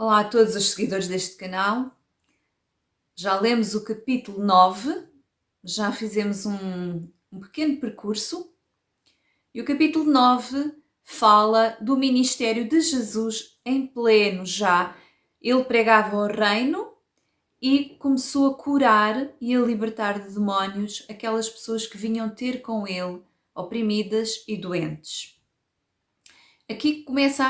Olá a todos os seguidores deste canal. Já lemos o capítulo 9, já fizemos um pequeno percurso e o capítulo 9 fala do ministério de Jesus em pleno já. Ele pregava o reino e começou a curar e a libertar de demónios aquelas pessoas que vinham ter com ele, oprimidas e doentes. Aqui começa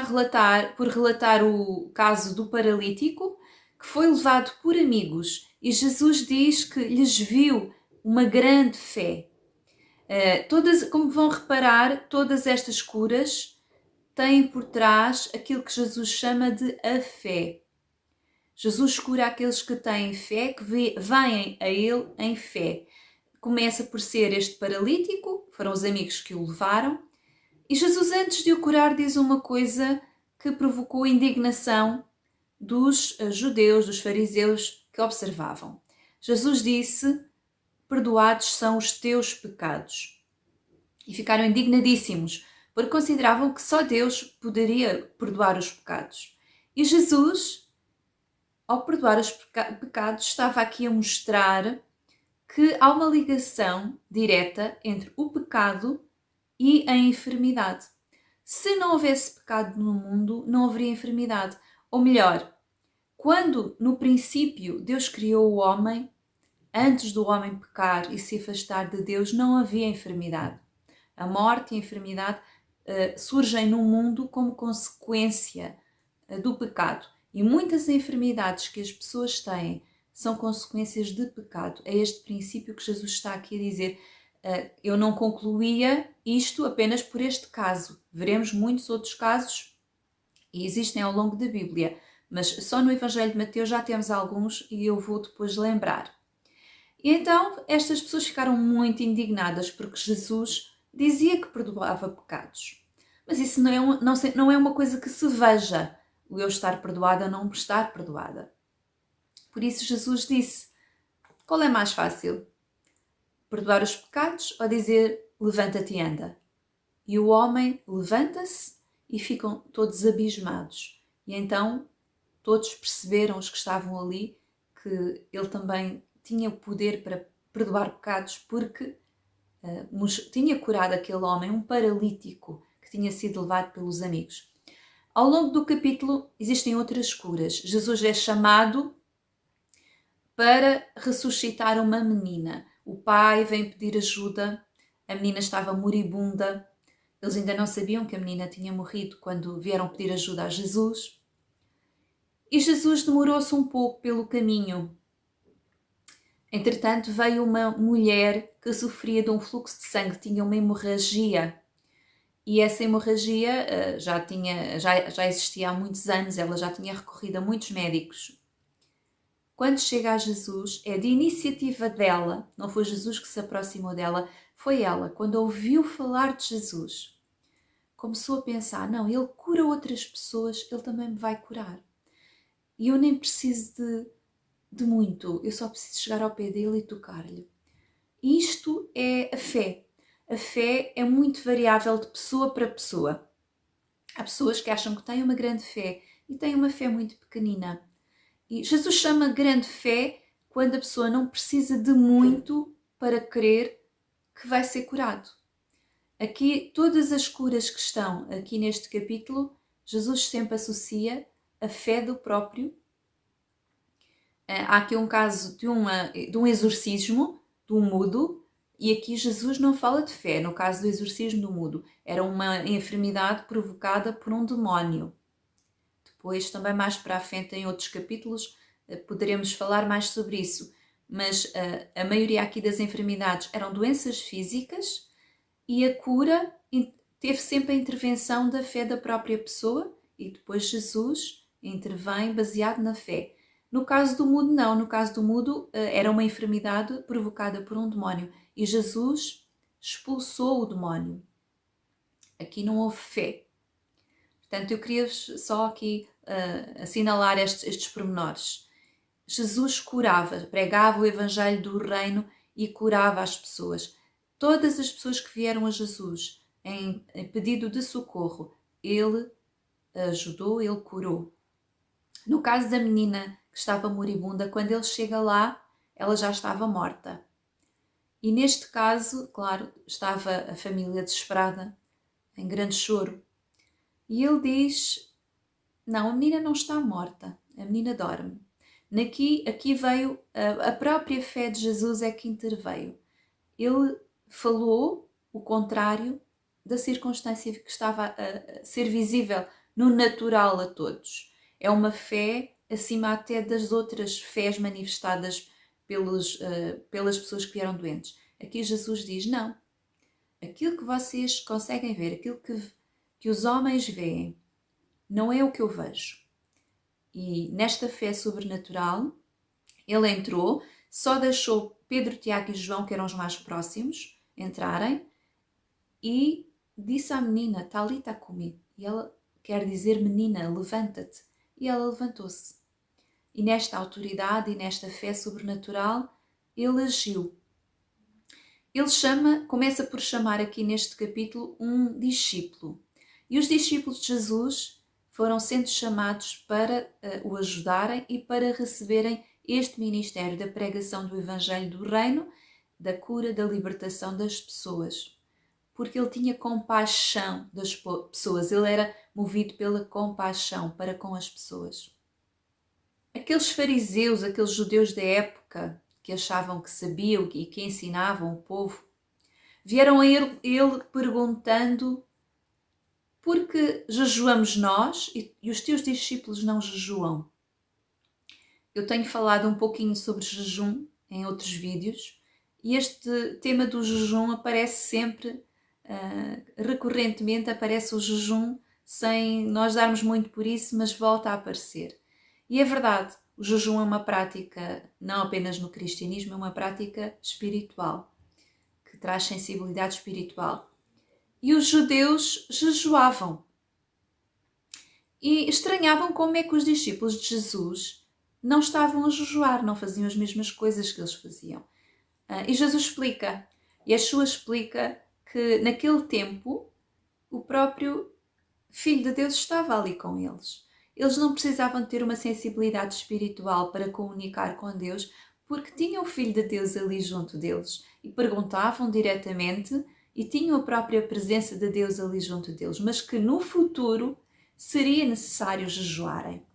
por relatar o caso do paralítico, que foi levado por amigos, e Jesus diz que lhes viu uma grande fé. Como vão reparar, todas estas curas têm por trás aquilo que Jesus chama de a fé. Jesus cura aqueles que têm fé, que vêm a Ele em fé. Começa por ser este paralítico, foram os amigos que o levaram, e Jesus, antes de o curar, diz uma coisa que provocou indignação dos judeus, dos fariseus que observavam. Jesus disse: perdoados são os teus pecados. E ficaram indignadíssimos, porque consideravam que só Deus poderia perdoar os pecados. E Jesus, ao perdoar os pecados, estava aqui a mostrar que há uma ligação direta entre o pecado e a enfermidade. Se não houvesse pecado no mundo, não haveria enfermidade. Ou melhor, quando no princípio Deus criou o homem, antes do homem pecar e se afastar de Deus, não havia enfermidade. A morte e a enfermidade surgem no mundo como consequência do pecado. E muitas enfermidades que as pessoas têm são consequências de pecado. É este princípio que Jesus está aqui a dizer. Eu não concluía isto apenas por este caso. Veremos muitos outros casos e existem ao longo da Bíblia, mas só no Evangelho de Mateus já temos alguns e eu vou depois lembrar. E então estas pessoas ficaram muito indignadas porque Jesus dizia que perdoava pecados. Mas isso não é uma coisa que se veja, o eu estar perdoada ou não estar perdoada. Por isso Jesus disse: qual é mais fácil? Perdoar os pecados ou dizer levanta-te e anda? E o homem levanta-se e ficam todos abismados. E então todos perceberam, os que estavam ali, que ele também tinha o poder para perdoar pecados, porque tinha curado aquele homem, um paralítico, que tinha sido levado pelos amigos. Ao longo do capítulo existem outras curas. Jesus é chamado para ressuscitar uma menina. O pai vem pedir ajuda, a menina estava moribunda, eles ainda não sabiam que a menina tinha morrido quando vieram pedir ajuda a Jesus. E Jesus demorou-se um pouco pelo caminho. Entretanto, veio uma mulher que sofria de um fluxo de sangue, tinha uma hemorragia. E essa hemorragia já existia há muitos anos, ela já tinha recorrido a muitos médicos. Quando chega a Jesus, é de iniciativa dela, não foi Jesus que se aproximou dela, foi ela, quando ouviu falar de Jesus, começou a pensar: não, ele cura outras pessoas, ele também me vai curar. E eu nem preciso de muito, eu só preciso chegar ao pé dele e tocar-lhe. Isto é a fé. A fé é muito variável de pessoa para pessoa. Há pessoas que acham que têm uma grande fé e têm uma fé muito pequenina. E Jesus chama grande fé quando a pessoa não precisa de muito para crer que vai ser curado. Aqui, todas as curas que estão aqui neste capítulo, Jesus sempre associa a fé do próprio. Há aqui um caso de um exorcismo de um mudo, e aqui Jesus não fala de fé. No caso do exorcismo do mudo, era uma enfermidade provocada por um demónio. Depois, também mais para a frente, em outros capítulos, poderemos falar mais sobre isso. Mas a maioria aqui das enfermidades eram doenças físicas e a cura teve sempre a intervenção da fé da própria pessoa e depois Jesus intervém baseado na fé. No caso do mudo, não. No caso do mudo, era uma enfermidade provocada por um demónio e Jesus expulsou o demónio. Aqui não houve fé. Portanto, eu queria-vos só aqui assinalar estes pormenores. Jesus curava, pregava o evangelho do reino e curava as pessoas. Todas as pessoas que vieram a Jesus em pedido de socorro, ele ajudou, ele curou. No caso da menina que estava moribunda, quando ele chega lá, ela já estava morta. E neste caso, claro, estava a família desesperada, em grande choro. E ele diz: não, a menina não está morta, a menina dorme. Aqui veio, a própria fé de Jesus é que interveio. Ele falou o contrário da circunstância que estava a ser visível no natural a todos. É uma fé acima até das outras fés manifestadas pelas pessoas que vieram doentes. Aqui Jesus diz: não, aquilo que vocês conseguem ver, aquilo que os homens veem, não é o que eu vejo. E nesta fé sobrenatural, ele entrou, só deixou Pedro, Tiago e João, que eram os mais próximos, entrarem e disse à menina: Talita cumi. E ela quer dizer: menina, levanta-te. E ela levantou-se. E nesta autoridade e nesta fé sobrenatural, ele agiu. Ele começa por chamar aqui neste capítulo um discípulo. E os discípulos de Jesus foram sendo chamados para o ajudarem e para receberem este ministério da pregação do Evangelho do Reino, da cura, da libertação das pessoas. Porque ele tinha compaixão das pessoas, ele era movido pela compaixão para com as pessoas. Aqueles fariseus, aqueles judeus da época que achavam que sabiam e que ensinavam o povo, vieram a ele perguntando: por que jejuamos nós e os teus discípulos não jejuam? Eu tenho falado um pouquinho sobre jejum em outros vídeos e este tema do jejum aparece sempre, recorrentemente aparece o jejum sem nós darmos muito por isso, mas volta a aparecer. E é verdade, o jejum é uma prática, não apenas no cristianismo, é uma prática espiritual, que traz sensibilidade espiritual. E os judeus jejuavam. E estranhavam como é que os discípulos de Jesus não estavam a jejuar, não faziam as mesmas coisas que eles faziam. E Jesus explica, Yeshua explica que naquele tempo o próprio Filho de Deus estava ali com eles. Eles não precisavam ter uma sensibilidade espiritual para comunicar com Deus, porque tinham o Filho de Deus ali junto deles e perguntavam diretamente e tinham a própria presença de Deus ali junto deles, mas que no futuro seria necessário jejuarem.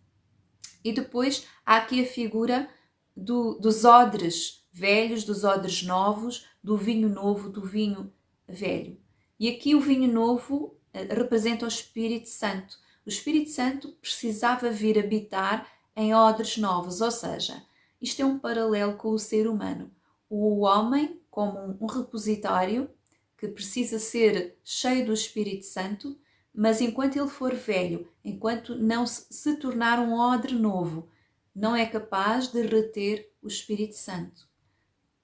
E depois há aqui a figura dos odres velhos, dos odres novos, do vinho novo, do vinho velho. E aqui o vinho novo representa o Espírito Santo. O Espírito Santo precisava vir habitar em odres novos, ou seja, isto é um paralelo com o ser humano. O homem, como um repositório que precisa ser cheio do Espírito Santo, mas enquanto ele for velho, enquanto não se tornar um odre novo, não é capaz de reter o Espírito Santo.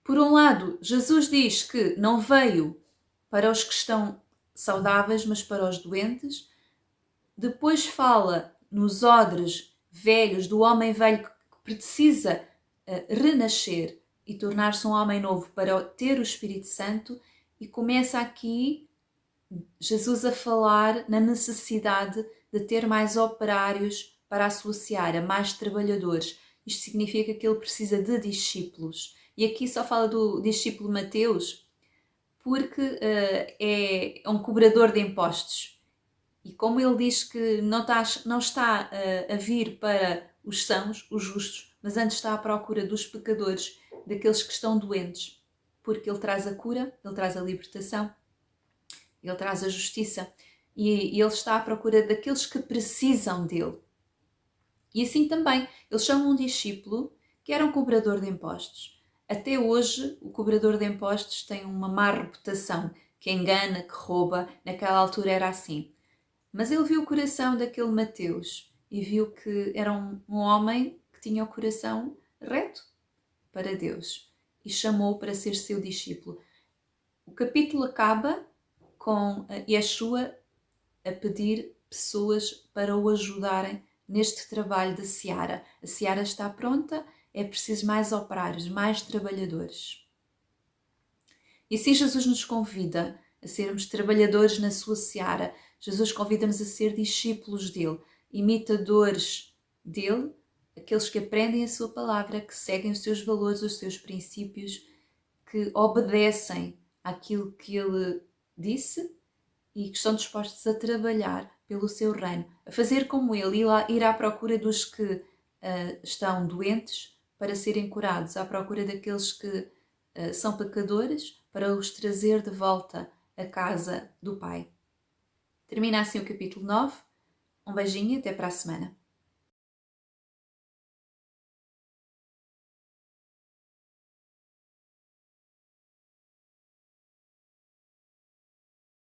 Por um lado, Jesus diz que não veio para os que estão saudáveis, mas para os doentes. Depois fala nos odres velhos, do homem velho que precisa renascer e tornar-se um homem novo para ter o Espírito Santo, e começa aqui Jesus a falar na necessidade de ter mais operários para a sua seara, mais trabalhadores. Isto significa que ele precisa de discípulos. E aqui só fala do discípulo Mateus, porque é um cobrador de impostos. E como ele diz que não está a vir para os sãos, os justos, mas antes está à procura dos pecadores, daqueles que estão doentes, porque ele traz a cura, ele traz a libertação, ele traz a justiça e ele está à procura daqueles que precisam dele. E assim também, ele chama um discípulo que era um cobrador de impostos. Até hoje, o cobrador de impostos tem uma má reputação, que engana, que rouba. Naquela altura era assim. Mas ele viu o coração daquele Mateus e viu que era um homem que tinha o coração reto para Deus e chamou para ser seu discípulo. O capítulo acaba com Yeshua a pedir pessoas para o ajudarem neste trabalho da seara. A seara está pronta, é preciso mais operários, mais trabalhadores. E assim Jesus nos convida a sermos trabalhadores na sua seara. Jesus convida-nos a ser discípulos dele, imitadores dele, aqueles que aprendem a sua palavra, que seguem os seus valores, os seus princípios, que obedecem àquilo que ele disse e que estão dispostos a trabalhar pelo seu reino, a fazer como ele, ir à procura dos que estão doentes para serem curados, à procura daqueles que são pecadores para os trazer de volta à casa do Pai. Termina assim o capítulo 9. Um beijinho e até para a semana.